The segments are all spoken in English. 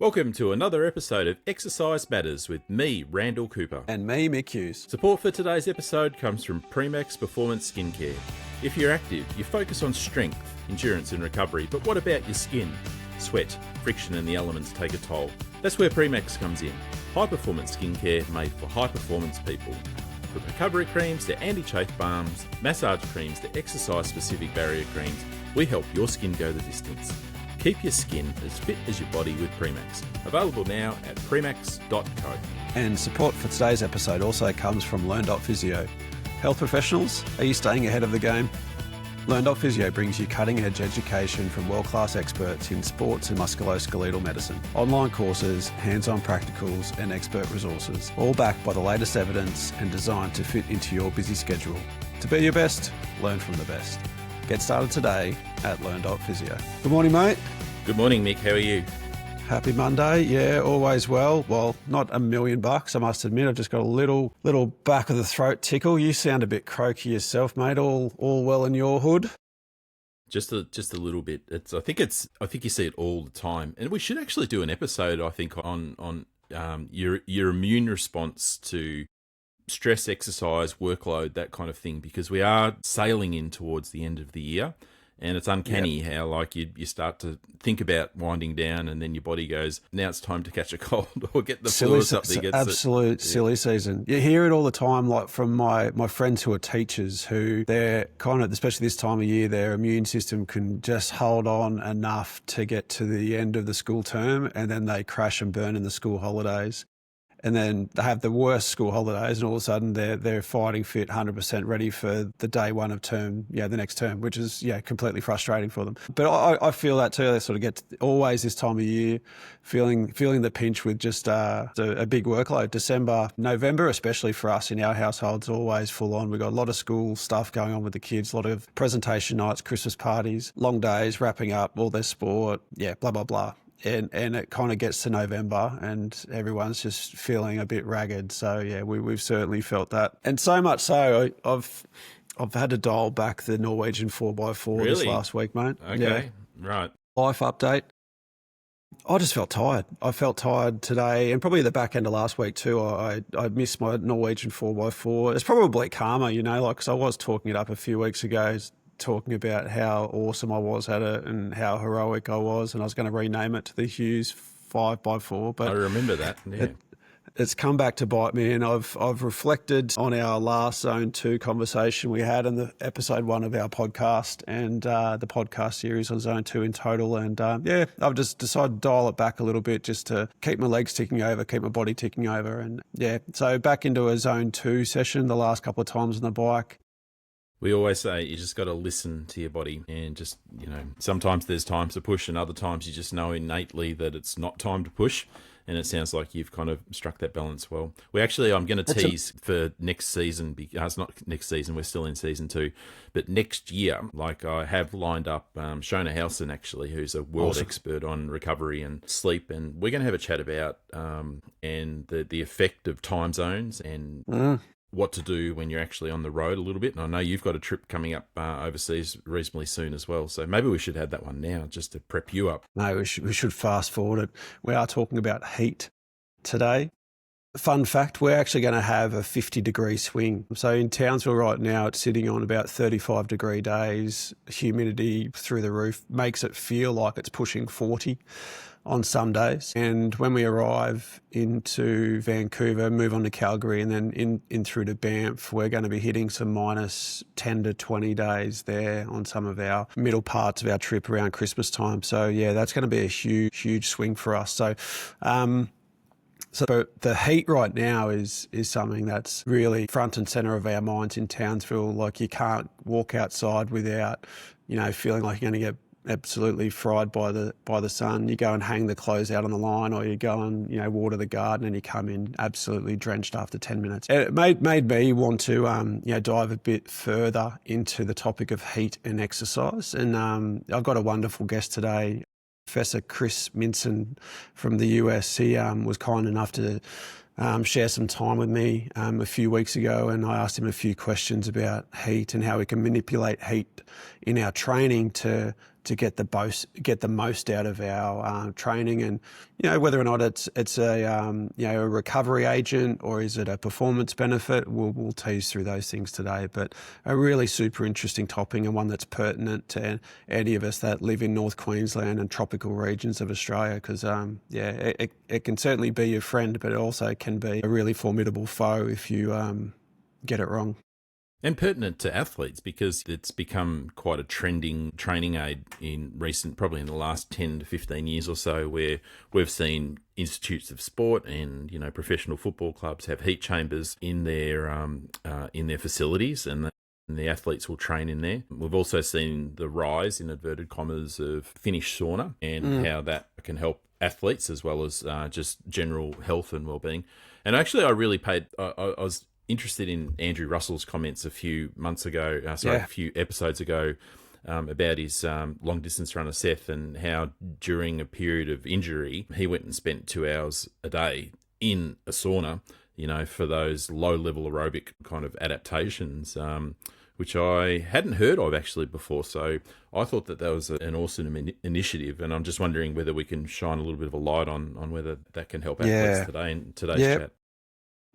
Welcome to another episode of Exercise Matters with me, Randall Cooper. And me, Mick Hughes. Support for today's episode comes from Premax Performance Skincare. If you're active, you focus on strength, endurance and recovery, but what about your skin? Sweat, friction and the elements take a toll. That's where Premax comes in. High-performance skincare made for high-performance people. From recovery creams to anti-chafe balms, massage creams to exercise-specific barrier creams, we help your skin go the distance. Keep your skin as fit as your body with Premax. Available now at premax.co. And support for today's episode also comes from Learn.Physio. Health professionals, are you staying ahead of the game? Learn.Physio brings you cutting-edge education from world-class experts in sports and musculoskeletal medicine. Online courses, hands-on practicals and expert resources, all backed by the latest evidence and designed to fit into your busy schedule. To be your best, learn from the best. Get started today at Learn.Physio. Good morning, mate. Good morning, Mick. How are you? Happy Monday. Yeah, always well. Well, not $1,000,000, I must admit. I've just got a little back of the throat tickle. You sound a bit croaky yourself, mate. All well in your hood? Just a little bit. I think you see it all the time, and we should actually do an episode. I think on your immune response to stress, exercise, workload, that kind of thing, because we are sailing in towards the end of the year. And it's uncanny how, like, you start to think about winding down, and then your body goes, now it's time to catch a cold or get the flu or something. Absolute silly season. You hear it all the time, like from my friends who are teachers, who they're kind of, especially this time of year, their immune system can just hold on enough to get to the end of the school term, and then they crash and burn in the school holidays. And then they have the worst school holidays, and all of a sudden they're fighting fit, 100% ready for the day one of term, the next term, which is completely frustrating for them. But I feel that too. They sort of get always this time of year feeling the pinch with just a big workload. December, November, especially for us in our households, always full on. We've got a lot of school stuff going on with the kids, a lot of presentation nights, Christmas parties, long days, wrapping up all their sport, blah blah blah. And it kind of gets to November and everyone's just feeling a bit ragged. So we've certainly felt that. And so much so, I've had to dial back the Norwegian 4x4 this last week, mate. Okay, right. Life update. I just felt tired. I felt tired today, and probably the back end of last week too. I missed my Norwegian 4x4. It's probably karma, because I was talking it up a few weeks ago, talking about how awesome I was at it and how heroic I was, and I was going to rename it to the Hughes 5x4. But I remember that. Yeah. It's come back to bite me, and I've reflected on our last Zone 2 conversation we had in the episode 1 of our podcast, and the podcast series on Zone 2 in total. And I've just decided to dial it back a little bit just to keep my legs ticking over, keep my body ticking over. And so back into a Zone 2 session the last couple of times on the bike. We always say you just got to listen to your body, and just, sometimes there's times to push and other times you just know innately that it's not time to push. And it sounds like you've kind of struck that balance well. I'm going to tease for next season, because not next season, we're still in season 2, but next year, like I have lined up Shona Howson, actually, who's a world expert on recovery and sleep. And we're going to have a chat about and the effect of time zones and what to do when you're actually on the road a little bit. And I know you've got a trip coming up overseas reasonably soon as well. So maybe we should have that one now just to prep you up. No, we should fast forward it. We are talking about heat today. Fun fact, we're actually going to have a 50-degree swing. So in Townsville right now, it's sitting on about 35-degree days. Humidity through the roof makes it feel like it's pushing 40 on some days. And when we arrive into Vancouver, move on to Calgary, and then in through to Banff, we're going to be hitting some minus 10 to 20 days there on some of our middle parts of our trip around Christmas time. So that's going to be a huge swing for us. So the heat right now is something that's really front and center of our minds in Townsville. Like, you can't walk outside without, feeling like you're going to get absolutely fried by the sun. You go and hang the clothes out on the line, or you go and water the garden, and you come in absolutely drenched after 10 minutes. And it made me want to dive a bit further into the topic of heat and exercise. And I've got a wonderful guest today, Professor Chris Minson from the US. He was kind enough to share some time with me a few weeks ago, and I asked him a few questions about heat and how we can manipulate heat in our training to to get the most out of our training, and whether or not it's a a recovery agent or is it a performance benefit, we'll tease through those things today. But a really super interesting topic, and one that's pertinent to any of us that live in North Queensland and tropical regions of Australia, because it can certainly be your friend, but it also can be a really formidable foe if you get it wrong. And pertinent to athletes, because it's become quite a trending training aid probably in the last 10 to 15 years or so, where we've seen institutes of sport and, professional football clubs have heat chambers in their facilities, and the athletes will train in there. We've also seen the rise, in inverted commas, of Finnish sauna, and how that can help athletes as well as just general health and well-being. And actually, I was interested in Andrew Russell's comments a few episodes ago, about his long-distance runner Seth, and how during a period of injury he went and spent 2 hours a day in a sauna, for those low-level aerobic kind of adaptations, which I hadn't heard of actually before. So I thought that was an awesome initiative, and I'm just wondering whether we can shine a little bit of a light on whether that can help athletes today in today's chat.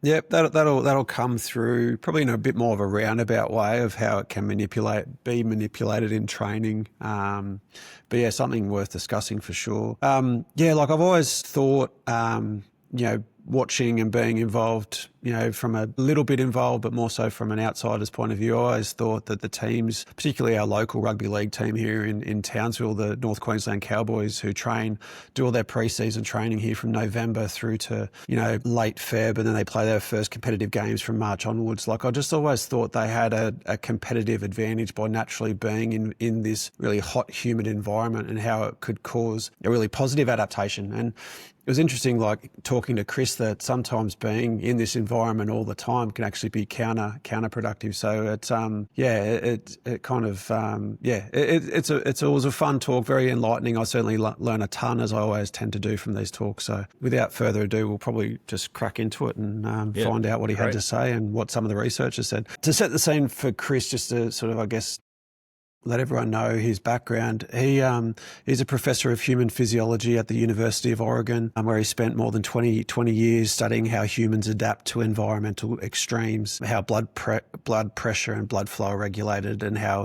Yep, that'll come through probably in a bit more of a roundabout way of how it can be manipulated in training. But something worth discussing for sure. Like I've always thought, watching and being involved, from a little bit involved, but more so from an outsider's point of view, I always thought that the teams, particularly our local rugby league team here in Townsville, the North Queensland Cowboys, who do all their pre-season training here from November through to, late Feb, and then they play their first competitive games from March onwards. Like, I just always thought they had a competitive advantage by naturally being in this really hot, humid environment, and how it could cause a really positive adaptation. And it was interesting, like talking to Chris, that sometimes being in this environment all the time can actually be counterproductive. So it was a fun talk, very enlightening. I certainly learn a ton, as I always tend to do from these talks. So without further ado, we'll probably just crack into it and find out what he had to say and what some of the researchers said. To set the scene for Chris, just to sort of, I guess, let everyone know his background. He's a professor of human physiology at the University of Oregon, where he spent more than 20 years studying how humans adapt to environmental extremes, how blood pressure and blood flow are regulated, and how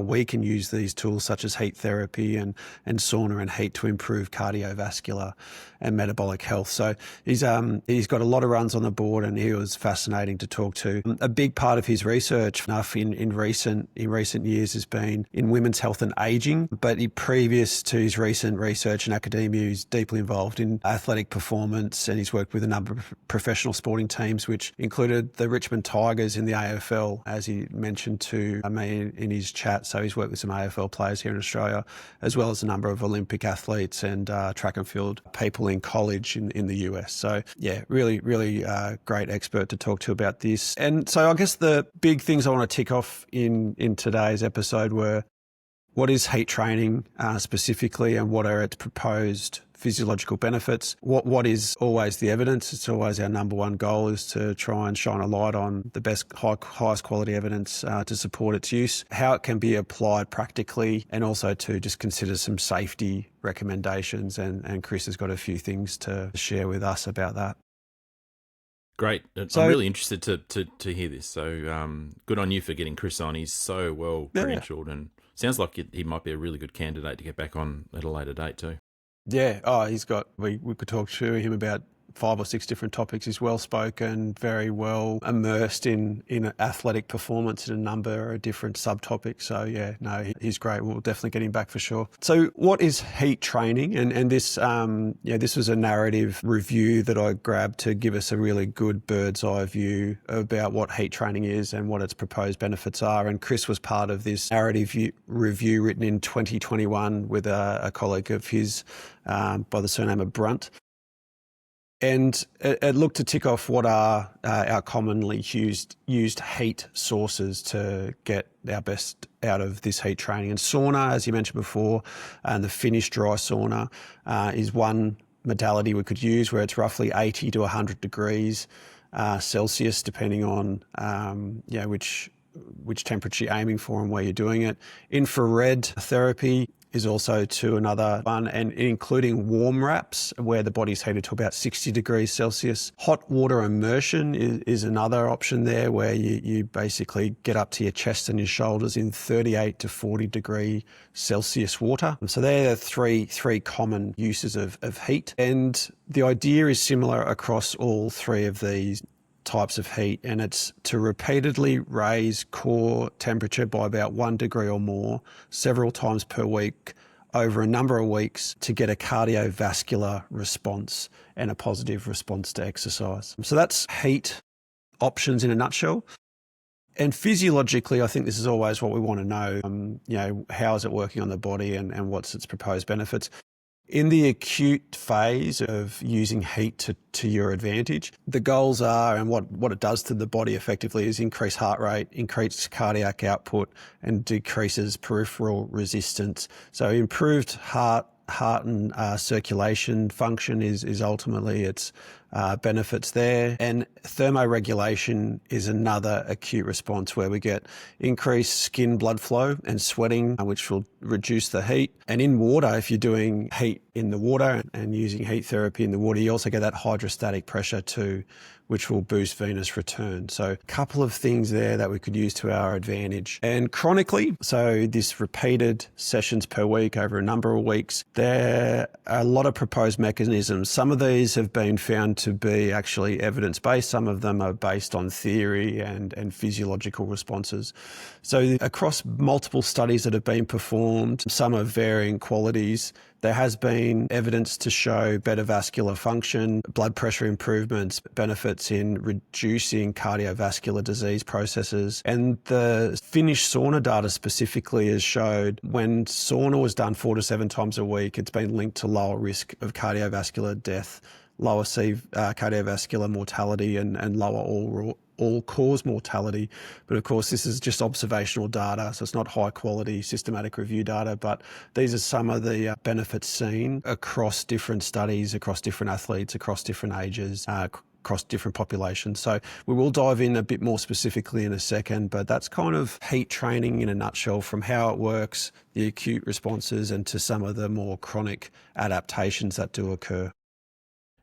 we can use these tools such as heat therapy and sauna and heat to improve cardiovascular and metabolic health. So he's got a lot of runs on the board, and he was fascinating to talk to. A big part of his research in recent years has been in women's health and aging, but previous to his recent research in academia, he's deeply involved in athletic performance, and he's worked with a number of professional sporting teams, which included the Richmond Tigers in the AFL, as he mentioned to me in his chat. So he's worked with some AFL players here in Australia, as well as a number of Olympic athletes and track and field people in college in the US. So really great expert to talk to about this. And so I guess the big things I want to tick off in today's episode were: what is heat training specifically, and what are its proposed physiological benefits? What is always the evidence? It's always our number one goal, is to try and shine a light on the highest quality evidence to support its use, how it can be applied practically, and also to just consider some safety recommendations. And Chris has got a few things to share with us about that. Great. I'm really interested to hear this. So good on you for getting Chris on. He's so well credentialed, and sounds like he might be a really good candidate to get back on at a later date too. Yeah. We could talk to him about 5 or 6 different topics. He's well spoken, very well immersed in athletic performance in a number of different subtopics. So he's great. We'll definitely get him back for sure. So what is heat training? And this this was a narrative review that I grabbed to give us a really good bird's eye view about what heat training is and what its proposed benefits are. And Chris was part of this narrative review written in 2021 with a colleague of his by the surname of Brunt. And it looked to tick off what are our commonly used heat sources to get our best out of this heat training. And sauna, as you mentioned before, and the Finnish dry sauna is one modality we could use, where it's roughly 80 to 100 degrees Celsius, depending on which temperature you're aiming for and where you're doing it. Infrared therapy is also to another one, and including warm wraps where the body's heated to about 60 degrees Celsius. Hot water immersion is another option there, where you basically get up to your chest and your shoulders in 38 to 40 degree Celsius water. So they're three common uses of heat. And the idea is similar across all three of these types of heat, and it's to repeatedly raise core temperature by about 1 degree or more several times per week over a number of weeks to get a cardiovascular response and a positive response to exercise. So that's heat options in a nutshell. And physiologically, I think this is always what we want to know. How is it working on the body, and what's its proposed benefits? In the acute phase of using heat to your advantage, the goals are, and what it does to the body effectively, is increase heart rate, increase cardiac output, and decreases peripheral resistance. So improved heart and circulation function is ultimately its benefits there. And thermoregulation is another acute response where we get increased skin blood flow and sweating, which will reduce the heat. And in water, if you're doing heat in the water and using heat therapy in the water, you also get that hydrostatic pressure too, which will boost venous return. So a couple of things there that we could use to our advantage. And chronically, so this repeated sessions per week over a number of weeks, there are a lot of proposed mechanisms. Some of these have been found to be actually evidence-based. Some of them are based on theory and physiological responses. So across multiple studies that have been performed, some of varying qualities, there has been evidence to show better vascular function, blood pressure improvements, benefits in reducing cardiovascular disease processes. And the Finnish sauna data specifically has showed when sauna was done 4 to 7 times a week, it's been linked to lower risk of cardiovascular death, lower cardiovascular mortality, and lower all-cause mortality. But of course, this is just observational data, so it's not high-quality systematic review data, but these are some of the benefits seen across different studies, across different athletes, across different ages, across different populations. So we will dive in a bit more specifically in a second, but that's kind of heat training in a nutshell, from how it works, the acute responses, and to some of the more chronic adaptations that do occur.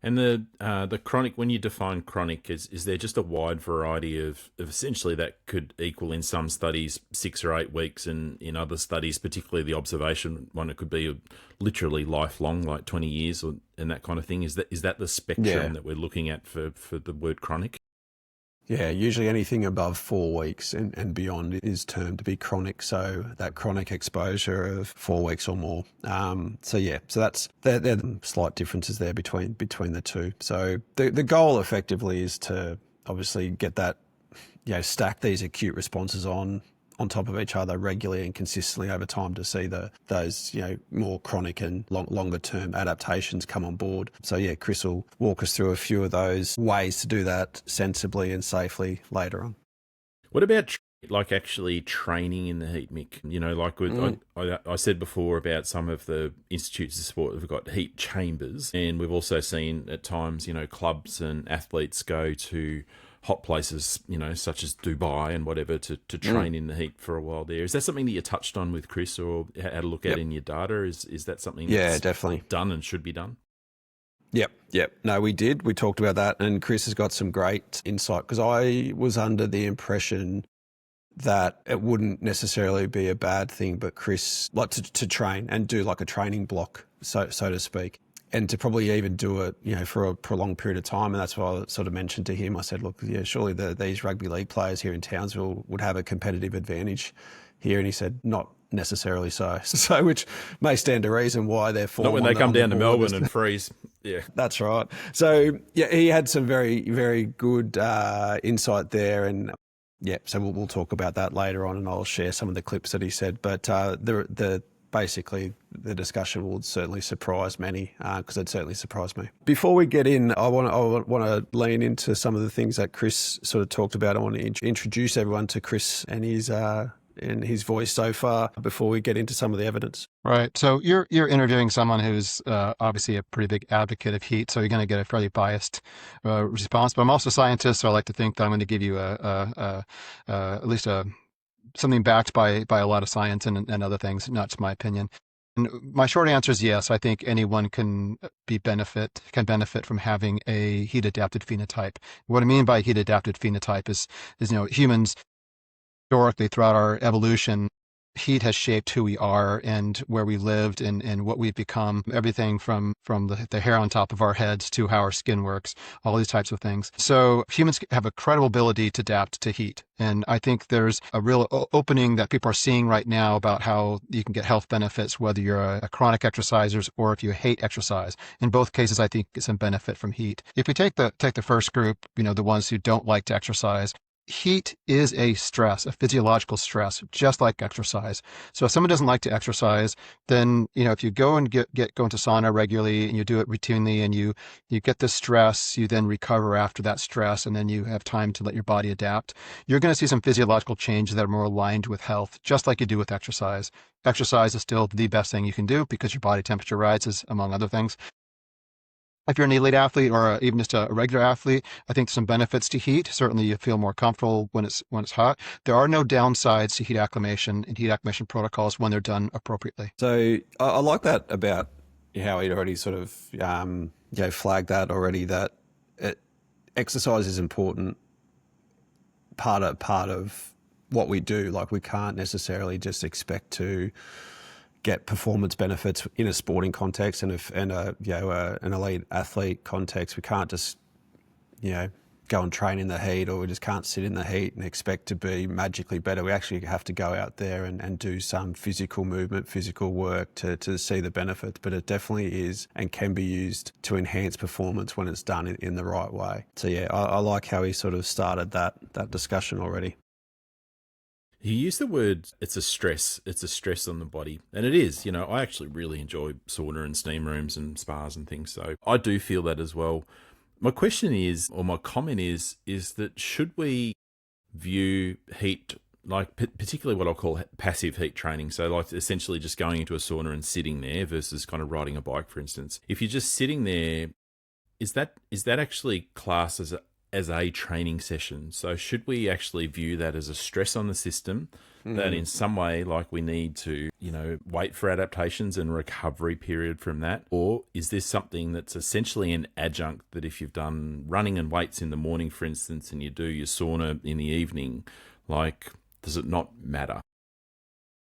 And the chronic, when you define chronic, is there just a wide variety of essentially that could equal in some studies 6 or 8 weeks, and in other studies, particularly the observation one, it could be literally lifelong, like 20 years and that kind of thing. Is that the spectrum that we're looking at for the word chronic? Yeah, usually anything above 4 weeks and beyond is termed to be chronic. So that chronic exposure of 4 weeks or more. So that's there are slight differences there between the two. So the goal effectively is to obviously get that, stack these acute responses on top of each other regularly and consistently over time to see those more chronic and longer term adaptations come on board. So Chris will walk us through a few of those ways to do that sensibly and safely later on. What about actually training in the heat, Mick? I said before about some of the institutes of sport have got heat chambers, and we've also seen at times clubs and athletes go to hot places, such as Dubai and whatever, to train in the heat for a while there. Is that something that you touched on with Chris, or how to look at in your data? Is that something that's definitely done and should be done? Yep. No, we did. We talked about that, and Chris has got some great insight, because I was under the impression that it wouldn't necessarily be a bad thing, but Chris like to train and do like a training block, so to speak. And to probably even do it, for a prolonged period of time. And that's why I sort of mentioned to him, I said, look, surely these rugby league players here in Townsville would have a competitive advantage here. And he said, not necessarily so. So, which may stand to reason why they're not when they come down to Melbourne and freeze. Yeah, that's right. So, he had some very, very good insight there. And so we'll talk about that later on, and I'll share some of the clips that he said. But basically, the discussion will certainly surprise many, because it certainly surprised me. Before we get in, I want to lean into some of the things that Chris sort of talked about. I want to introduce everyone to Chris and his voice so far before we get into some of the evidence. Right. So you're interviewing someone who's obviously a pretty big advocate of heat, so you're going to get a fairly biased response. But I'm also a scientist, so I like to think that I'm going to give you at least something backed by a lot of science and other things, not just my opinion. And my short answer is yes. I think anyone can benefit from having a heat adapted phenotype. What I mean by heat adapted phenotype is humans historically throughout our evolution, heat has shaped who we are and where we lived and what we've become, everything from the hair on top of our heads to how our skin works, all these types of things. So humans have a credible ability to adapt to heat. And I think there's a real opening that people are seeing right now about how you can get health benefits, whether you're a chronic exerciser or if you hate exercise. In both cases, I think it's some benefit from heat. If we take the first group, the ones who don't like to exercise, heat is a stress, a physiological stress, just like exercise. So if someone doesn't like to exercise, then, if you go and go into sauna regularly and you do it routinely and you get the stress, you then recover after that stress, and then you have time to let your body adapt, you're going to see some physiological changes that are more aligned with health, just like you do with exercise. Exercise is still the best thing you can do because your body temperature rises, among other things. If you're an elite athlete or even just a regular athlete, I think some benefits to heat. Certainly you feel more comfortable when it's hot. There are no downsides to heat acclimation and heat acclimation protocols when they're done appropriately. So I like that about how he'd already sort of flagged that already, that exercise is important part of what we do. Like, we can't necessarily just expect to get performance benefits in a sporting context and an elite athlete context. We can't just go and train in the heat, or we just can't sit in the heat and expect to be magically better. We actually have to go out there and do some physical movement, physical work to see the benefits. But it definitely is and can be used to enhance performance when it's done in the right way. So yeah, I like how he sort of started that discussion already. He used the word, it's a stress on the body. And it is, I actually really enjoy sauna and steam rooms and spas and things. So I do feel that as well. My question is, or my comment is that should we view heat, like particularly what I'll call passive heat training, so like essentially just going into a sauna and sitting there versus kind of riding a bike, for instance. If you're just sitting there, is that actually classed as a training session? So should we actually view that as a stress on the system that in some way, like, we need to, wait for adaptations and recovery period from that? Or is this something that's essentially an adjunct that if you've done running and weights in the morning, for instance, and you do your sauna in the evening, like, does it not matter?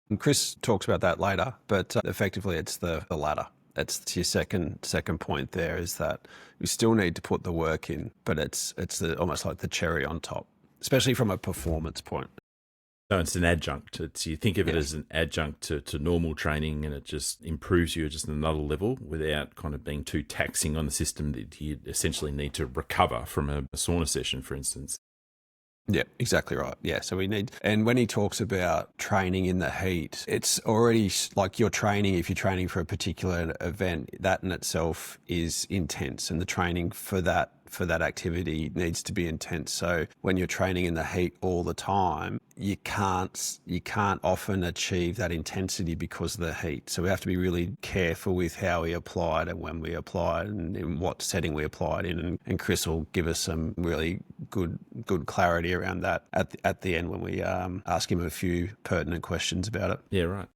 And Chris talks about that later, but effectively it's the latter. That's your second point there, is that we still need to put the work in, but it's almost like the cherry on top, especially from a performance point. So it's an adjunct. You think of it as an adjunct to normal training, and it just improves you at just another level without kind of being too taxing on the system that you essentially need to recover from a sauna session, for instance. Yeah, exactly right. Yeah, so we need, and when he talks about training in the heat, it's already like you're training, if you're training for a particular event, that in itself is intense, and the training for that activity needs to be intense. So when you're training in the heat all the time, you can't often achieve that intensity because of the heat. So we have to be really careful with how we apply it and when we apply it and in what setting we apply it in. And Chris will give us some really good clarity around that at the end when we ask him a few pertinent questions about it. Yeah, right.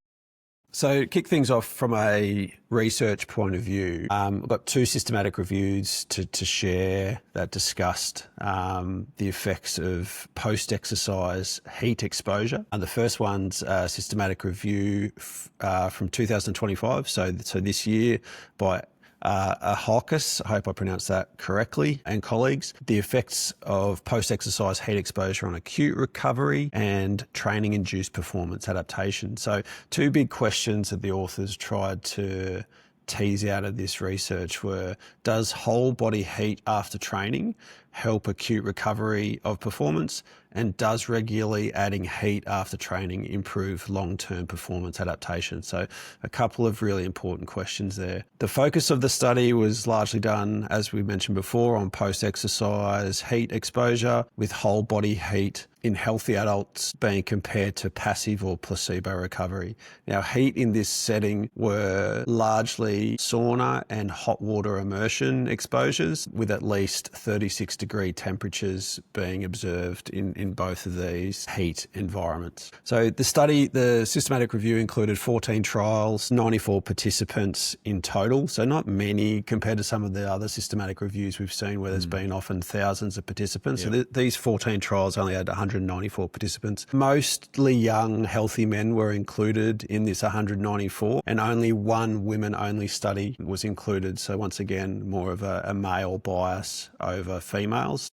So to kick things off from a research point of view, I've got two systematic reviews to share that discussed the effects of post-exercise heat exposure. And the first one's a systematic review from 2025, so this year, by Hughes, I hope I pronounced that correctly, and colleagues, the effects of post-exercise heat exposure on acute recovery and training-induced performance adaptation. So two big questions that the authors tried to tease out of this research were, does whole body heat after training help acute recovery of performance? And does regularly adding heat after training improve long-term performance adaptation? So a couple of really important questions there. The focus of the study was largely done, as we mentioned before, on post-exercise heat exposure, with whole body heat in healthy adults being compared to passive or placebo recovery. Now, heat in this setting were largely sauna and hot water immersion exposures with at least 36 degree temperatures being observed in both of these heat environments. So the systematic review included 14 trials, 94 participants in total. So not many compared to some of the other systematic reviews we've seen where there's been often thousands of participants. Yep. So these 14 trials only had 194 participants. Mostly young, healthy men were included in this 194, and only one women-only study was included. So once again, more of a male bias over females.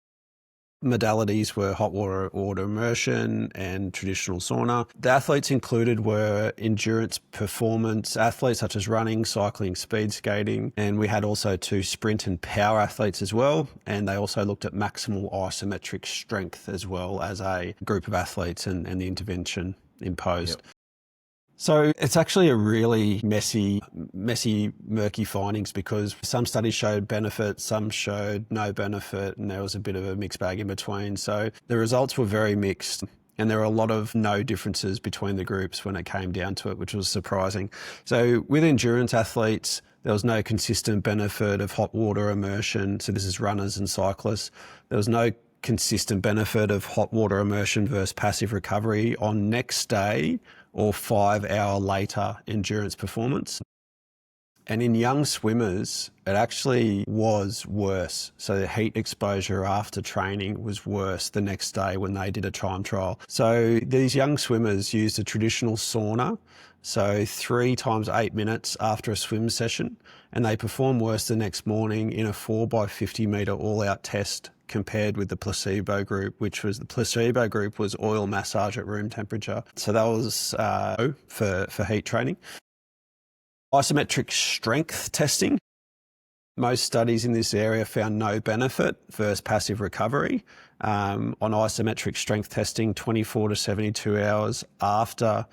Modalities were hot water immersion and traditional sauna. The athletes included were endurance performance athletes such as running, cycling, speed skating, and we had also 2 sprint and power athletes as well. And they also looked at maximal isometric strength as well as a group of athletes and the intervention imposed. Yep. So it's actually a really messy, murky findings because some studies showed benefit, some showed no benefit, and there was a bit of a mixed bag in between. So the results were very mixed, and there were a lot of no differences between the groups when it came down to it, which was surprising. So with endurance athletes, there was no consistent benefit of hot water immersion. So this is runners and cyclists. There was no consistent benefit of hot water immersion versus passive recovery on next day or 5 hour later endurance performance. And in young swimmers, it actually was worse. So the heat exposure after training was worse the next day when they did a time trial. So these young swimmers used a traditional sauna, so 3 times 8 minutes after a swim session, and they performed worse the next morning in a 4x50 metre all-out test compared with the placebo group, the placebo group was oil massage at room temperature. So that was for heat training. Isometric strength testing. Most studies in this area found no benefit versus passive recovery on isometric strength testing 24 to 72 hours after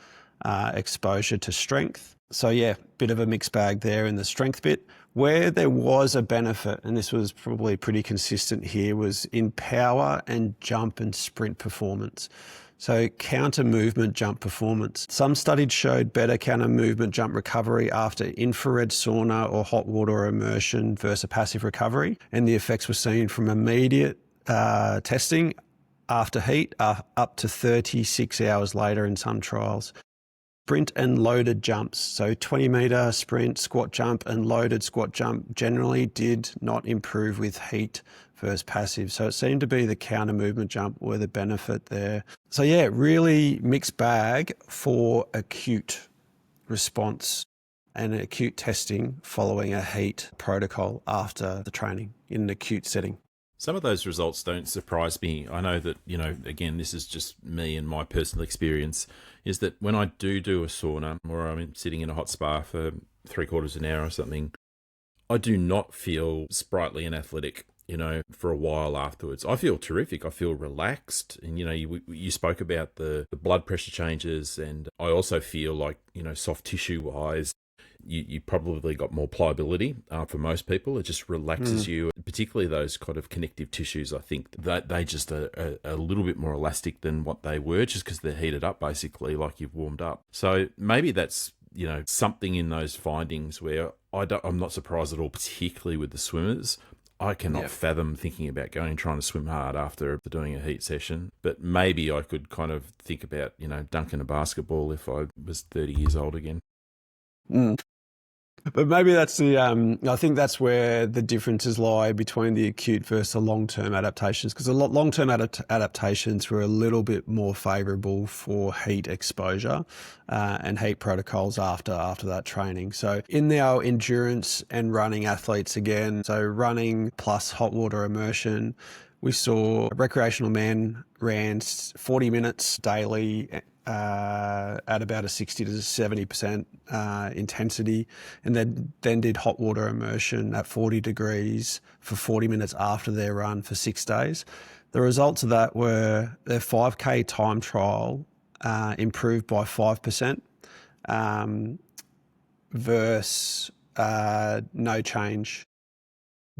exposure to strength. So yeah, bit of a mixed bag there in the strength bit. Where there was a benefit, and this was probably pretty consistent here, was in power and jump and sprint performance. So counter movement jump performance. Some studies showed better counter movement jump recovery after infrared sauna or hot water immersion versus passive recovery. And the effects were seen from immediate testing after heat up to 36 hours later in some trials. Sprint and loaded jumps, so 20 metre sprint, squat jump and loaded squat jump generally did not improve with heat versus passive. So it seemed to be the counter movement jump were the benefit there. So yeah, really mixed bag for acute response and acute testing following a heat protocol after the training in an acute setting. Some of those results don't surprise me. I know that, again, this is just me and my personal experience, is that when I do a sauna or I'm sitting in a hot spa for 3/4 an hour or something, I do not feel sprightly and athletic, for a while afterwards. I feel terrific. I feel relaxed. And, you spoke about the blood pressure changes, and I also feel like, soft tissue-wise, you probably got more pliability for most people. It just relaxes you, particularly those kind of connective tissues. I think that they just are a little bit more elastic than what they were just because they're heated up, basically, like you've warmed up. So maybe that's, something in those findings where I'm not surprised at all, particularly with the swimmers. I cannot fathom thinking about going and trying to swim hard after doing a heat session. But maybe I could kind of think about, dunking a basketball if I was 30 years old again. But maybe that's I think that's where the differences lie between the acute versus the long-term adaptations, because the long-term adaptations were a little bit more favourable for heat exposure and heat protocols after that training. So in our endurance and running athletes again, so running plus hot water immersion, we saw recreational men ran 40 minutes daily at about a 60 to 70% intensity, and then did hot water immersion at 40 degrees for 40 minutes after their run for 6 days. The results of that were their 5K time trial improved by 5% versus no change.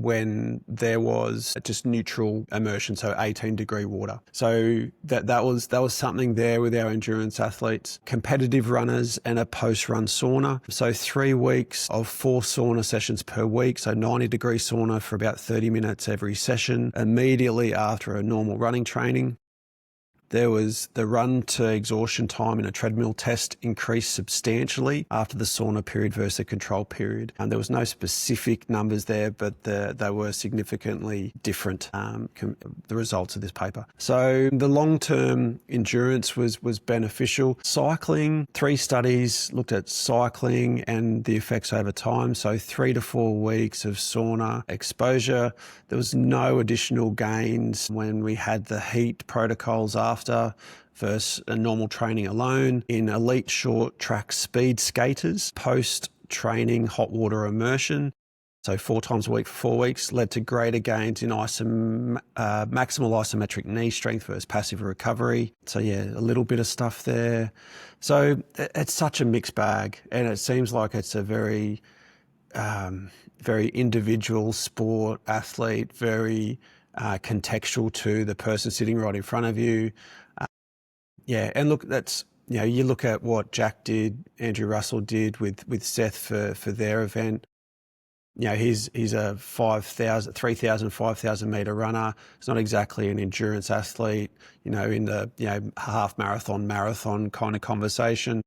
when there was just neutral immersion, so 18-degree water. So that was something there with our endurance athletes. Competitive runners and a post-run sauna. So 3 weeks of 4 sauna sessions per week, so 90-degree sauna for about 30 minutes every session, immediately after a normal running training. There was the run to exhaustion time in a treadmill test increased substantially after the sauna period versus the control period. There was no specific numbers there, but they were significantly different, the results of this paper. So the long-term endurance was beneficial. Cycling, 3 studies looked at cycling and the effects over time. So 3 to 4 weeks of sauna exposure. There was no additional gains when we had the heat protocols after versus a normal training alone. In elite short track speed skaters, post-training hot water immersion, so 4 times a week for 4 weeks, led to greater gains in maximal isometric knee strength versus passive recovery. So yeah, a little bit of stuff there. So it's such a mixed bag, and it seems like it's a very individual sport, athlete, very contextual to the person sitting right in front of you. And look, that's, you look at what Jack did, Andrew Russell did with Seth for their event. He's a 3,000, 5,000 metre runner. He's not exactly an endurance athlete, in the half marathon kind of conversation.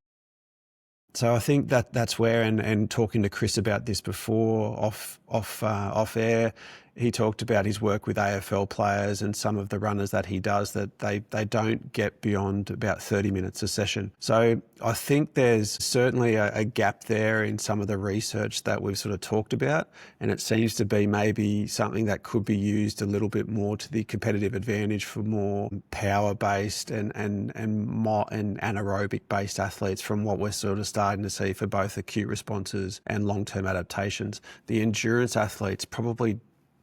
So I think that's where, and talking to Chris about this before off air, he talked about his work with AFL players and some of the runners that he does, that they don't get beyond about 30 minutes a session. So I think there's certainly a gap there in some of the research that we've sort of talked about, and it seems to be maybe something that could be used a little bit more to the competitive advantage for more power-based and anaerobic-based athletes, from what we're sort of starting to see for both acute responses and long-term adaptations. The endurance athletes probably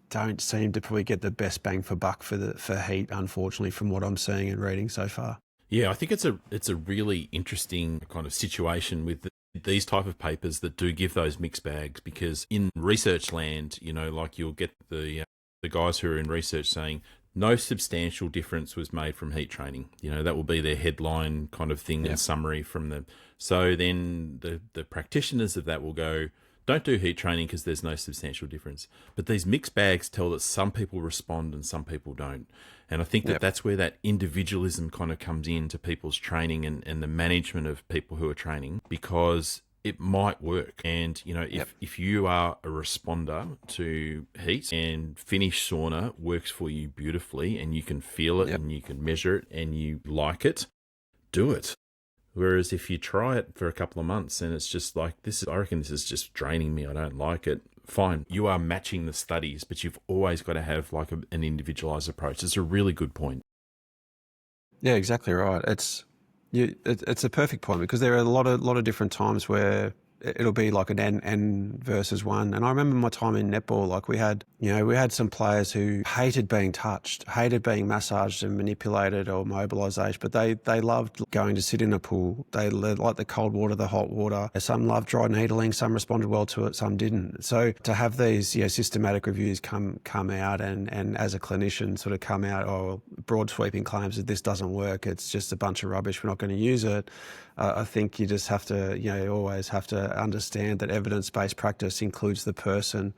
don't seem to probably get the best bang for buck for heat, unfortunately, from what I'm seeing and reading so far. Yeah, I think it's a really interesting kind of situation with these type of papers that do give those mixed bags, because in research land, like you'll get the guys who are in research saying no substantial difference was made from heat training. That will be their headline kind of thing and summary from them. So then the practitioners of that will go, don't do heat training because there's no substantial difference. But these mixed bags tell that some people respond and some people don't. And I think that's where that individualism kind of comes into people's training and the management of people who are training, because it might work. And, if you are a responder to heat and Finnish sauna works for you beautifully and you can feel it and you can measure it and you like it, do it. Whereas if you try it for a couple of months and it's just like, I reckon this is just draining me, I don't like it, fine. You are matching the studies, but you've always got to have like an individualized approach. It's a really good point. Yeah, exactly right. It's a perfect point, because there are a lot of different times where it'll be like an N versus 1. And I remember my time in netball, like we had some players who hated being touched, hated being massaged and manipulated or mobilisation, but they loved going to sit in a pool. They liked the cold water, the hot water. Some loved dry needling, some responded well to it, some didn't. So to have these systematic reviews come out and as a clinician sort of come out, or broad sweeping claims that this doesn't work, it's just a bunch of rubbish, we're not going to use it. I think you just have to, always have to understand that evidence-based practice includes the person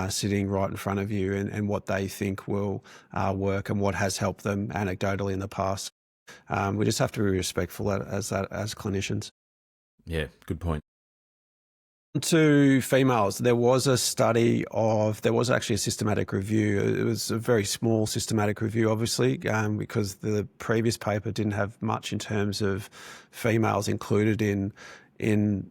sitting right in front of you and what they think will work and what has helped them anecdotally in the past. We just have to be respectful as clinicians. Yeah, good point. To females, there was actually a systematic review. It was a very small systematic review, obviously, because the previous paper didn't have much in terms of females included in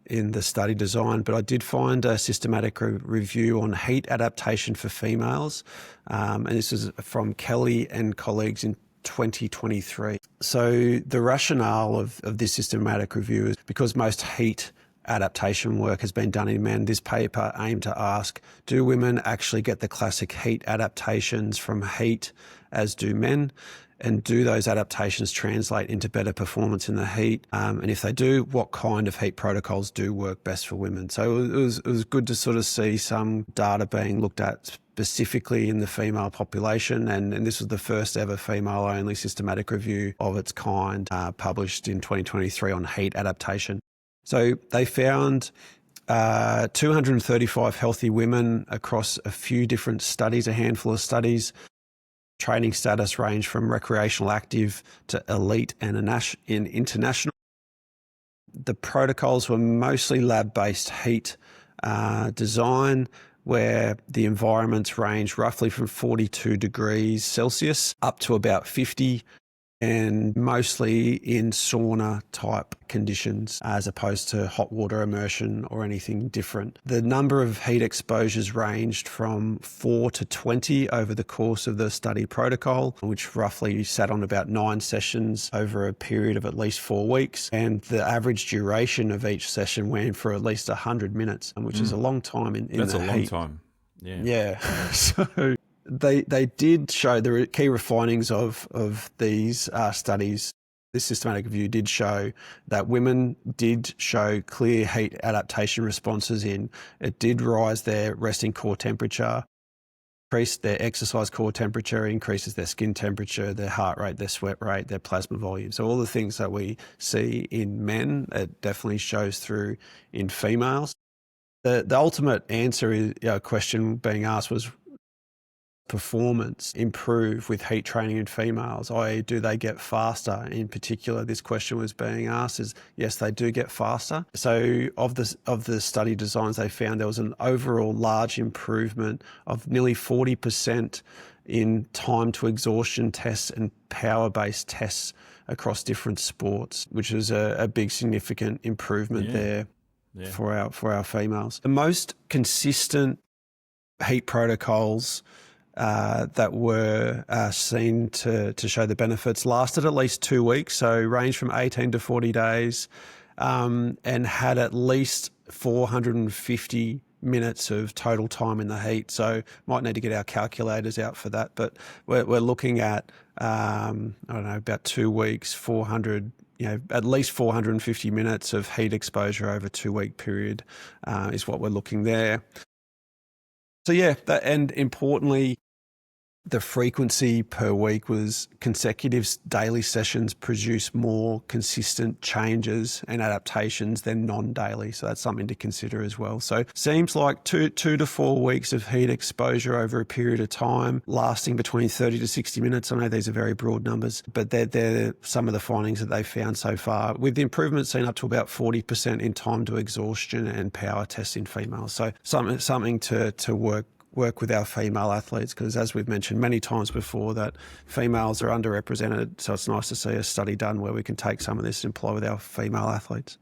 the study design. But I did find a systematic review on heat adaptation for females, and this is from Kelly and colleagues in 2023. So the rationale of this systematic review is because most heat adaptation work has been done in men. This paper aimed to ask, do women actually get the classic heat adaptations from heat as do men? And do those adaptations translate into better performance in the heat? And if they do, what kind of heat protocols do work best for women? So it was good to sort of see some data being looked at specifically in the female population. And this was the first ever female-only systematic review of its kind, published in 2023 on heat adaptation. So they found 235 healthy women across a few different studies, a handful of studies. Training status ranged from recreational active to elite and international. The protocols were mostly lab-based heat design, where the environments range roughly from 42 degrees Celsius up to about 50, and mostly in sauna type conditions as opposed to hot water immersion or anything different. The number of heat exposures ranged from 4 to 20 over the course of the study protocol, which roughly sat on about 9 sessions over a period of at least 4 weeks. And the average duration of each session went for at least 100 minutes, which is a long time in That's the a long heat. time. Yeah. Yeah. So they did show the key findings of these studies. This systematic review did show that women did show clear heat adaptation responses in. It did rise their resting core temperature, increased their exercise core temperature, increases their skin temperature, their heart rate, their sweat rate, their plasma volume. So all the things that we see in men, it definitely shows through in females. The ultimate answer is, question being asked was, performance improve with heat training in females, i.e. do they get faster? In particular, this question was being asked is, yes, they do get faster. So of the study designs, they found there was an overall large improvement of nearly 40% in time to exhaustion tests and power-based tests across different sports, which was a big significant improvement there for our females. The most consistent heat protocols that were seen to show the benefits lasted at least 2 weeks, so ranged from 18 to 40 days, and had at least 450 minutes of total time in the heat. So might need to get our calculators out for that, but we're looking at, about 2 weeks, 400, at least 450 minutes of heat exposure over a 2-week period is what we're looking there. So and importantly, the frequency per week was consecutive daily sessions produce more consistent changes and adaptations than non-daily. So that's something to consider as well. So seems like 2 to 4 weeks of heat exposure over a period of time, lasting between 30 to 60 minutes. I know these are very broad numbers, but they're some of the findings that they found so far, with the improvement seen up to about 40% in time to exhaustion and power tests in females. So something to work with our female athletes, because as we've mentioned many times before, that females are underrepresented. So it's nice to see a study done where we can take some of this and apply with our female athletes.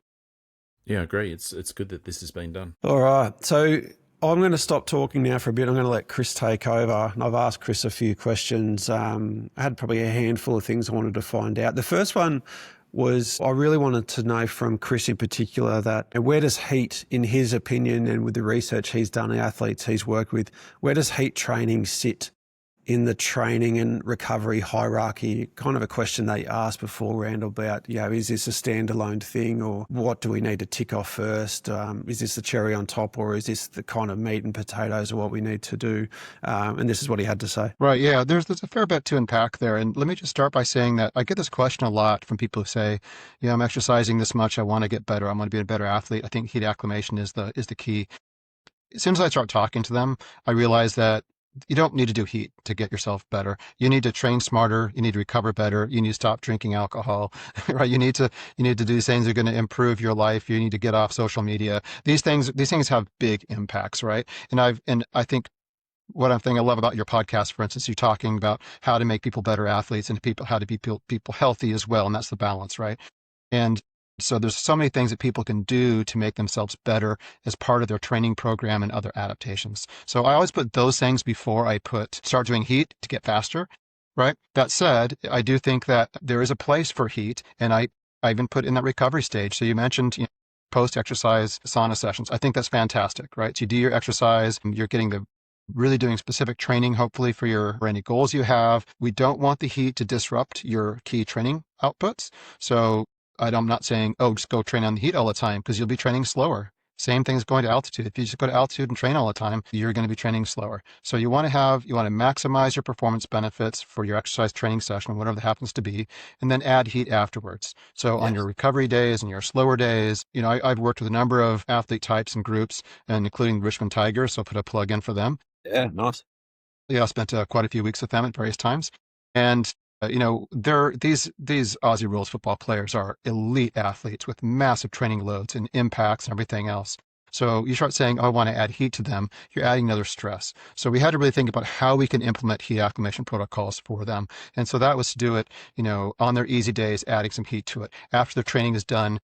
Yeah, I agree. It's good that this has been done. All right. So I'm going to stop talking now for a bit. I'm going to let Chris take over. And I've asked Chris a few questions. I had probably a handful of things I wanted to find out. The first one was, I really wanted to know from Chris in particular, that where does heat, in his opinion and with the research he's done, the athletes he's worked with, where does heat training sit in the training and recovery hierarchy? Kind of a question they asked before, Randall, about, is this a standalone thing, or what do we need to tick off first? Is this the cherry on top, or is this the kind of meat and potatoes of what we need to do? And this is what he had to say. Right. Yeah. There's a fair bit to unpack there. And let me just start by saying that I get this question a lot from people who say, I'm exercising this much, I want to get better, I want to be a better athlete. I think heat acclimation is the key. As soon as I start talking to them, I realize that you don't need to do heat to get yourself better. You need to train smarter. You need to recover better. You need to stop drinking alcohol, right? You need to do things that are going to improve your life. You need to get off social media. These things have big impacts, right? And I think what I love about your podcast, for instance, you're talking about how to make people better athletes and how to be people healthy as well. And that's the balance, right? And so there's so many things that people can do to make themselves better as part of their training program and other adaptations. So I always put those things before I start doing heat to get faster, right? That said, I do think that there is a place for heat, and I even put in that recovery stage. So you mentioned post-exercise sauna sessions. I think that's fantastic, right? So you do your exercise, you're getting the really doing specific training, hopefully for any goals you have. We don't want the heat to disrupt your key training outputs. So I'm not saying, oh, just go train on the heat all the time, because you'll be training slower. Same thing as going to altitude. If you just go to altitude and train all the time, you're going to be training slower. So you want to maximize your performance benefits for your exercise training session, whatever that happens to be, and then add heat afterwards. So on your recovery days and your slower days, I've worked with a number of athlete types and groups, and including Richmond Tigers. So I'll put a plug in for them. Yeah, nice. Yeah, I spent quite a few weeks with them at various times. And these Aussie rules football players are elite athletes with massive training loads and impacts and everything else. So you start saying, oh, I want to add heat to them, you're adding another stress. So we had to really think about how we can implement heat acclimation protocols for them. And so that was to do it, on their easy days, adding some heat to it. After their training is done,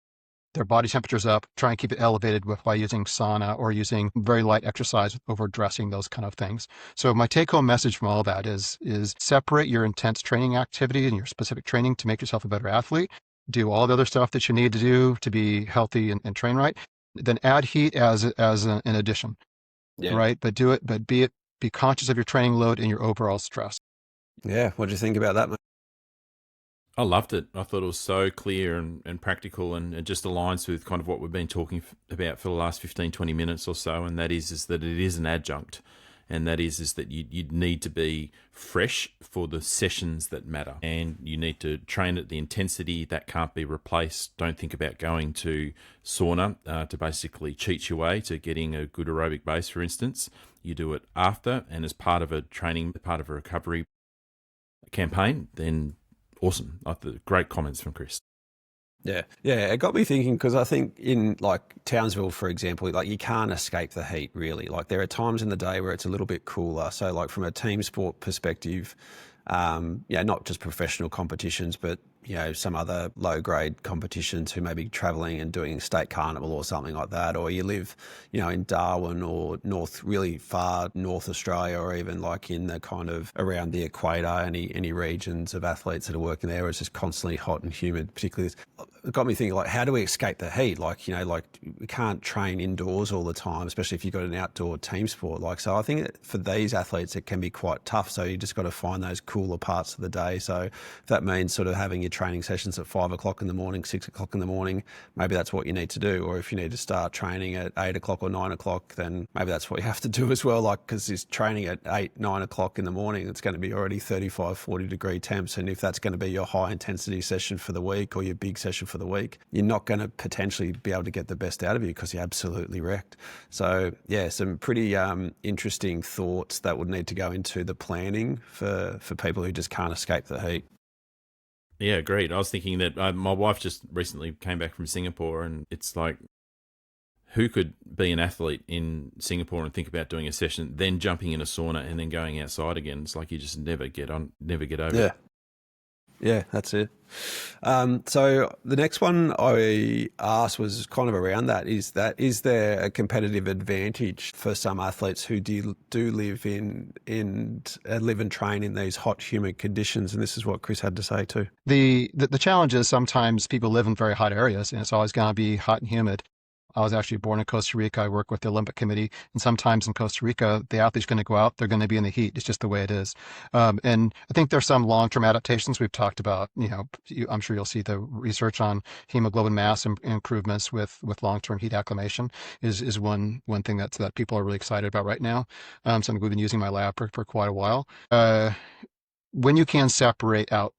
their body temperature's up, try and keep it elevated by using sauna or using very light exercise, overdressing, those kind of things. So my take-home message from all that is separate your intense training activity and your specific training to make yourself a better athlete. Do all the other stuff that you need to do to be healthy and train right. Then add heat as an addition, right? But be conscious of your training load and your overall stress. Yeah, what do you think about that, mate? I loved it. I thought it was so clear and practical, and it just aligns with kind of what we've been talking about for the last 15, 20 minutes or so, and that is that it is an adjunct, and that is that you need to be fresh for the sessions that matter, and you need to train at the intensity that can't be replaced. Don't think about going to sauna to basically cheat your way to getting a good aerobic base, for instance. You do it after and as part of a training, part of a recovery campaign, then awesome. Great comments from Chris. Yeah, it got me thinking, because I think in like Townsville, for example, like you can't escape the heat really. Like there are times in the day where it's a little bit cooler. So like from a team sport perspective, not just professional competitions, but some other low grade competitions who may be traveling and doing state carnival or something like that, or you live, in Darwin or really far North Australia, or even like in the kind of around the equator, any regions of athletes that are working there where it's just constantly hot and humid. Particularly, it got me thinking, like, how do we escape the heat? Like, we can't train indoors all the time, especially if you've got an outdoor team sport. Like, so I think that for these athletes, it can be quite tough. So you just got to find those cooler parts of the day. So if that means sort of having your training sessions at 5 o'clock in the morning, 6 o'clock in the morning, maybe that's what you need to do. Or if you need to start training at 8 o'clock or 9 o'clock, then maybe that's what you have to do as well. Like, because this training at 8, 9 o'clock in the morning, it's going to be already 35, 40 degree temps. And if that's going to be your high intensity session for the week or your big session for the week, you're not going to potentially be able to get the best out of you because you're absolutely wrecked. So yeah, some pretty interesting thoughts that would need to go into the planning for people who just can't escape the heat. Yeah, agreed. I was thinking that my wife just recently came back from Singapore, and it's like, who could be an athlete in Singapore and think about doing a session, then jumping in a sauna and then going outside again? It's like you just never get over it. Yeah, that's it. So the next one I asked was kind of around that. Is there a competitive advantage for some athletes who do live live and train in these hot, humid conditions? And this is what Chris had to say too. The challenge is sometimes people live in very hot areas, and it's always going to be hot and humid. I was actually born in Costa Rica. I work with the Olympic Committee, and sometimes in Costa Rica, the athlete's going to go out, they're going to be in the heat. It's just the way it is. And I think there's some long-term adaptations we've talked about. I'm sure you'll see the research on hemoglobin mass improvements with long-term heat acclimation is one thing that people are really excited about right now. Something we've been using in my lab for quite a while. When you can separate out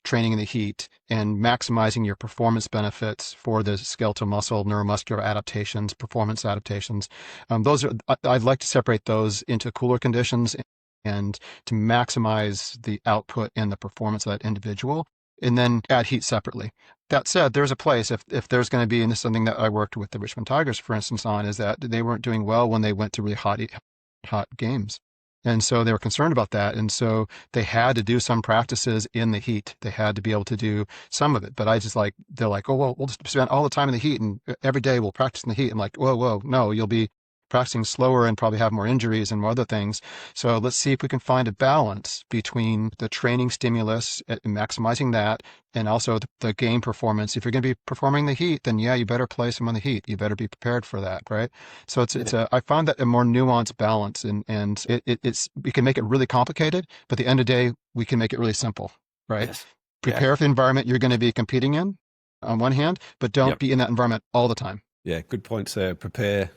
training in the heat and maximizing your performance benefits for the skeletal muscle, neuromuscular adaptations, performance adaptations. I'd like to separate those into cooler conditions and to maximize the output and the performance of that individual, and then add heat separately. That said, there's a place if there's going to be, and this is something that I worked with the Richmond Tigers, for instance, on, is that they weren't doing well when they went to really hot games. And so they were concerned about that. And so they had to do some practices in the heat. They had to be able to do some of it. But they're like, oh, well, we'll just spend all the time in the heat and every day we'll practice in the heat. I'm like, whoa, no, you'll be practicing slower and probably have more injuries and more other things. So let's see if we can find a balance between the training stimulus and maximizing that, and also the game performance. If you're going to be performing the heat, then yeah, you better play some on the heat. You better be prepared for that, right? So I find that a more nuanced balance, and it's we can make it really complicated, but at the end of the day, we can make it really simple, right? Yes. Prepare for the environment you're going to be competing in on one hand, but don't Yep. be in that environment all the time. Yeah, good points there. Prepare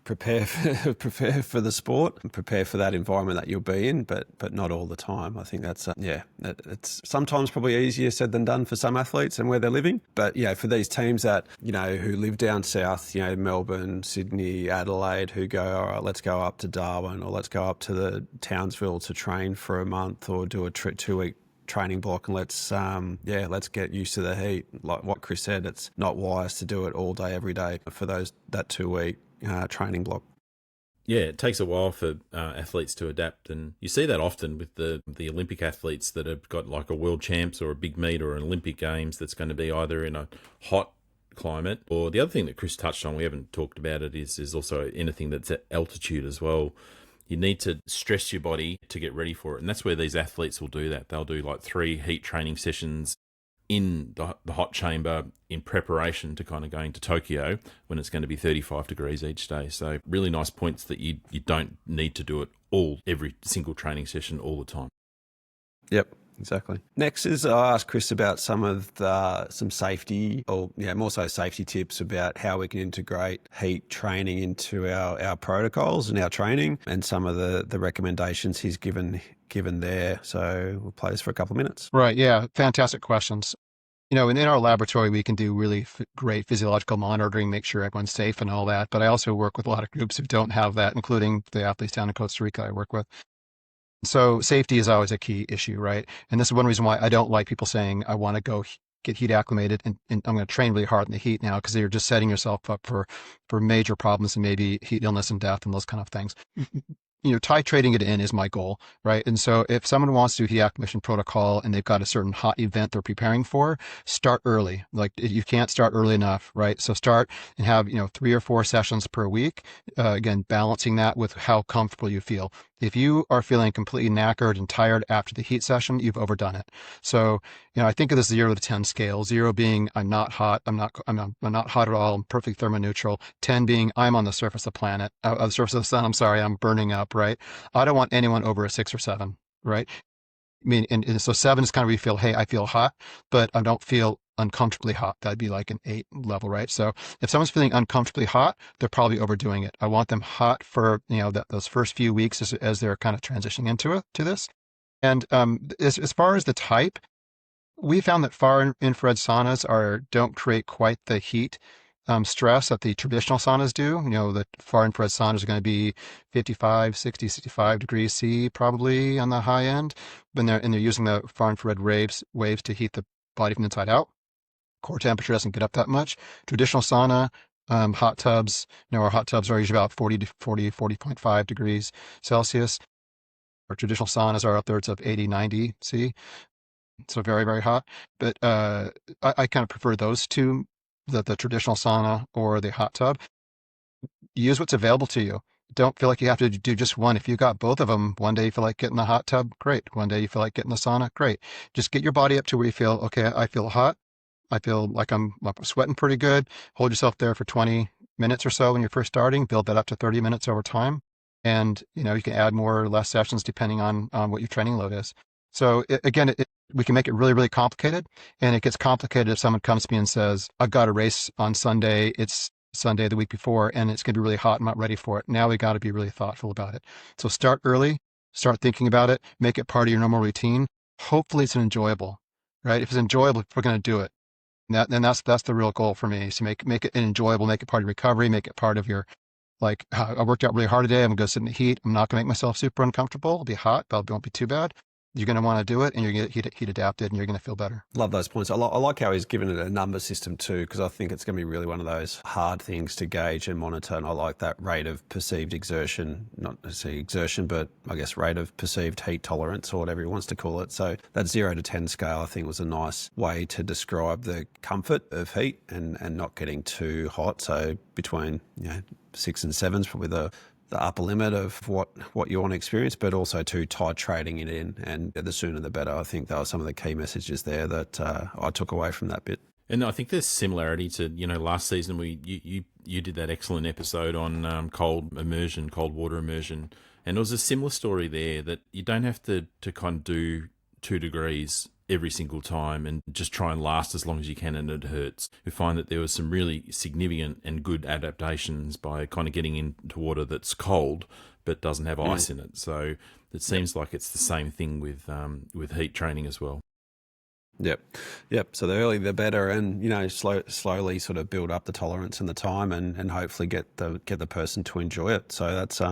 for the sport, and prepare for that environment that you'll be in, but not all the time. I think that's it's sometimes probably easier said than done for some athletes and where they're living. But yeah, for these teams that who live down south, Melbourne, Sydney, Adelaide, who go, all right, let's go up to Darwin or let's go up to the Townsville to train for a month or do a 2-week training block, and let's get used to the heat. Like what Chris said, it's not wise to do it all day every day for that 2-week training block. Yeah, it takes a while for athletes to adapt, and you see that often with the Olympic athletes that have got like a world champs or a big meet or an Olympic Games that's going to be either in a hot climate, or the other thing that Chris touched on, we haven't talked about it, is also anything that's at altitude as well. You need to stress your body to get ready for it. And that's where these athletes will do that. They'll do like 3 heat training sessions in the hot chamber in preparation to kind of going to Tokyo when it's going to be 35 degrees each day. So really nice points that you don't need to do it every single training session all the time. Yep. Exactly. Next is I asked Chris about some safety, or more so safety tips about how we can integrate heat training into our protocols and our training, and some of the recommendations he's given there. So we'll play this for a couple of minutes. Right. Yeah. Fantastic questions. And in our laboratory, we can do really great physiological monitoring, make sure everyone's safe and all that. But I also work with a lot of groups who don't have that, including the athletes down in Costa Rica I work with. So safety is always a key issue, right? And this is one reason why I don't like people saying, I want to go get heat acclimated and I'm going to train really hard in the heat now, because you're just setting yourself up for major problems and maybe heat illness and death and those kind of things. Titrating it in is my goal, right? And so if someone wants to do heat acclimation protocol and they've got a certain hot event they're preparing for, start early. Like you can't start early enough, right? So start and have, 3 or 4 sessions per week. Again, balancing that with how comfortable you feel. If you are feeling completely knackered and tired after the heat session, you've overdone it. So, I think of this 0 to 10 scale, 0 being I'm not hot, I'm not hot at all, I'm perfectly thermoneutral. 10 being I'm on the surface of the planet, the surface of the sun, I'm burning up, right? I don't want anyone over a 6 or 7, right? I mean, and so 7 is kind of where you feel, hey, I feel hot, but I don't feel uncomfortably hot. That'd be like an 8 level, right? So if someone's feeling uncomfortably hot, they're probably overdoing it. I want them hot for, those first few weeks as they're kind of transitioning to this. And as far as the type, we found that far infrared saunas don't create quite the heat stress that the traditional saunas do. The far infrared saunas are going to be 55, 60, 65 degrees C probably on the high end, and they're using the far infrared waves to heat the body from the inside out. Core temperature doesn't get up that much. Traditional sauna, hot tubs, our hot tubs are usually about 40.5 degrees Celsius. Our traditional saunas are upwards of 80, 90 C. So very, very hot. But I kind of prefer those two, the traditional sauna or the hot tub. Use what's available to you. Don't feel like you have to do just one. If you got both of them, one day you feel like getting the hot tub, great. One day you feel like getting the sauna, great. Just get your body up to where you feel, okay, I feel hot. I feel like I'm sweating pretty good. Hold yourself there for 20 minutes or so when you're first starting. Build that up to 30 minutes over time. And, you can add more or less sessions depending on what your training load is. So again, we can make it really, really complicated. And it gets complicated if someone comes to me and says, I've got a race on Sunday. It's Sunday the week before, and it's going to be really hot. I'm not ready for it. Now we got to be really thoughtful about it. So start early, start thinking about it, make it part of your normal routine. Hopefully it's enjoyable, right? If it's enjoyable, we're going to do it. And that's the real goal for me, is to make it enjoyable, make it part of recovery, make it part of your, like, I worked out really hard today. I'm going to go sit in the heat. I'm not going to make myself super uncomfortable. It'll be hot, but it won't be too bad. you're going to want to do it, and you're going to get heat adapted, and you're going to feel better. Love those points. I like how he's given it a number system too, because I think it's going to be really one of those hard things to gauge and monitor. And I like that rate of perceived exertion, not necessarily exertion, but I guess rate of perceived heat tolerance or whatever he wants to call it. So that 0 to 10 scale, I think, was a nice way to describe the comfort of heat and not getting too hot. So between 6 and 7 is probably the upper limit of what you want to experience, but also to titrating it in, and the sooner the better. I think that were some of the key messages there that I took away from that bit. And I think there's similarity to, last season you did that excellent episode on cold water immersion, and it was a similar story there, that you don't have to kind of do 2 degrees every single time and just try and last as long as you can, and it hurts. We find that there was some really significant and good adaptations by kind of getting into water that's cold but doesn't have ice in it. So it seems like it's the same thing with heat training as well. Yep. So the earlier the better, and slowly sort of build up the tolerance and the time, and hopefully get the person to enjoy it. So that's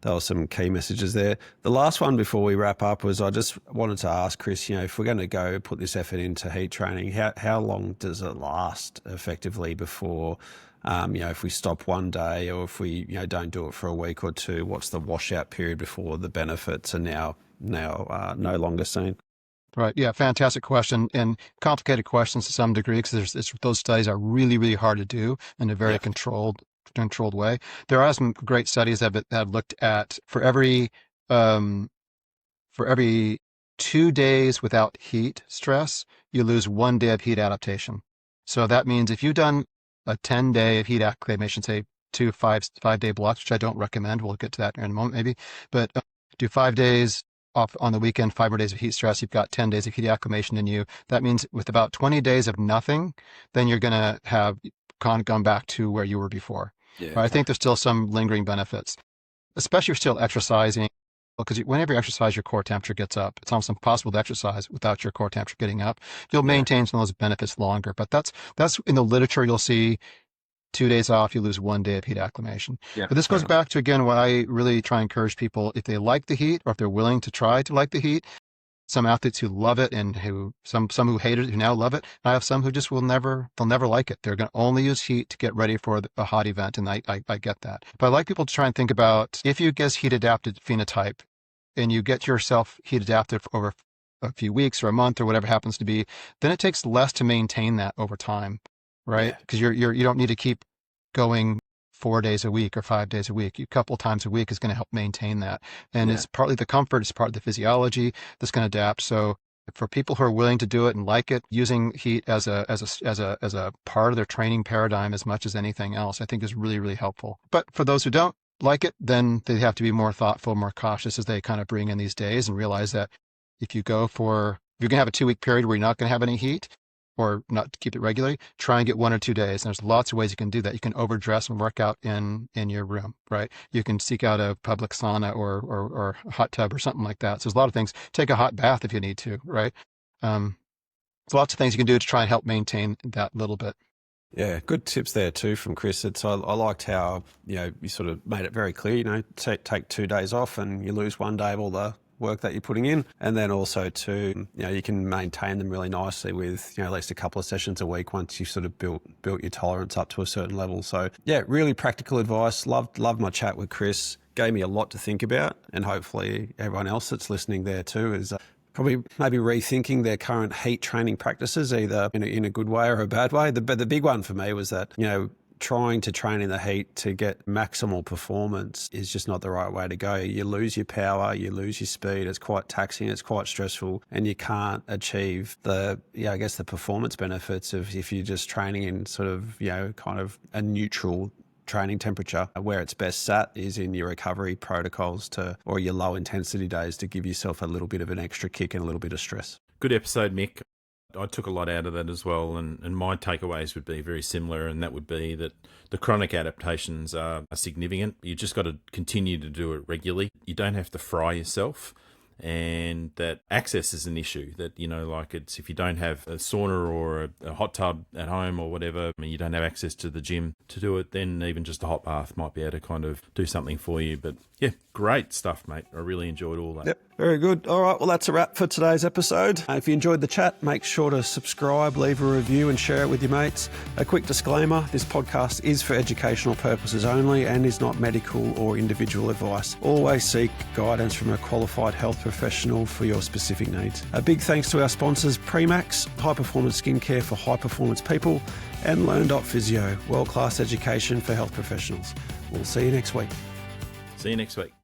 there were some key messages there. The last one before we wrap up was, I just wanted to ask Chris, if we're going to go put this effort into heat training, how long does it last effectively before, if we stop one day, or if we don't do it for a week or two, what's the washout period before the benefits are now no longer seen? Right. Yeah. Fantastic question, and complicated questions to some degree, because those studies are really, really hard to do in a very controlled way. There are some great studies that have looked at for every 2 days without heat stress, you lose 1 day of heat adaptation. So that means if you've done a 10-day of heat acclimation, say 2 5-day blocks, which I don't recommend, we'll get to that in a moment maybe, but do 5 days off on the weekend, 5 more days of heat stress, you've got 10 days of heat acclimation in you. That means with about 20 days of nothing, then you're going to have gone back to where you were before. Yeah, okay. I think there's still some lingering benefits, especially if you're still exercising, because whenever you exercise, your core temperature gets up. It's almost impossible to exercise without your core temperature getting up. You'll maintain some of those benefits longer, but that's in the literature. You'll see 2 days off, you lose 1 day of heat acclimation. Yeah, but this goes back to, again, what I really try and encourage people, if they like the heat, or if they're willing to try to like the heat. Some athletes who love it, and some who hate it, who now love it. I have some who just they'll never like it. They're going to only use heat to get ready for a hot event, and I get that. But I like people to try and think about, if you get heat adapted phenotype, and you get yourself heat adapted for over a few weeks or a month or whatever happens to be, then it takes less to maintain that over time, right? Because you don't need to keep going 4 days a week or 5 days a week. A couple times a week is going to help maintain that. And it's partly the comfort, it's part of the physiology that's going to adapt. So for people who are willing to do it and like it, using heat as a part of their training paradigm as much as anything else, I think is really, really helpful. But for those who don't like it, then they have to be more thoughtful, more cautious as they kind of bring in these days, and realize that if you're going to have a 2-week period where you're not going to have any heat, or not to keep it regularly, try and get 1 or 2 days. And there's lots of ways you can do that. You can overdress and work out in your room, right? You can seek out a public sauna or hot tub or something like that. So there's a lot of things. Take a hot bath if you need to, right? There's lots of things you can do to try and help maintain that little bit. Yeah, good tips there too from Chris. I liked how you sort of made it very clear. Take 2 days off and you lose 1 day of all the work that you're putting in, and then also to you can maintain them really nicely with at least a couple of sessions a week once you've sort of built your tolerance up to a certain level. So yeah, really practical advice. Loved my chat with Chris. Gave me a lot to think about, and hopefully everyone else that's listening there too is probably maybe rethinking their current heat training practices, either in a good way or a bad way. But the big one for me was that trying to train in the heat to get maximal performance is just not the right way to go. You lose your power, you lose your speed. It's quite taxing, it's quite stressful, and you can't achieve the performance benefits of if you're just training in sort of, kind of a neutral training temperature. Where it's best sat is in your recovery protocols or your low intensity days to give yourself a little bit of an extra kick and a little bit of stress. Good episode, Mick. I took a lot out of that as well, and my takeaways would be very similar, and that would be that the chronic adaptations are significant. You just got to continue to do it regularly. You don't have to fry yourself, and that access is an issue. That it's if you don't have a sauna or a hot tub at home or whatever, you don't have access to the gym to do it, then even just a hot bath might be able to kind of do something for you. But Yeah, great stuff, mate. I really enjoyed all that. Yep, very good. All right, well, that's a wrap for today's episode. If you enjoyed the chat, make sure to subscribe, leave a review and share it with your mates. A quick disclaimer, this podcast is for educational purposes only and is not medical or individual advice. Always seek guidance from a qualified health professional for your specific needs. A big thanks to our sponsors, Premax, high-performance skincare for high-performance people, and Learn.Physio, world-class education for health professionals. We'll see you next week. See you next week.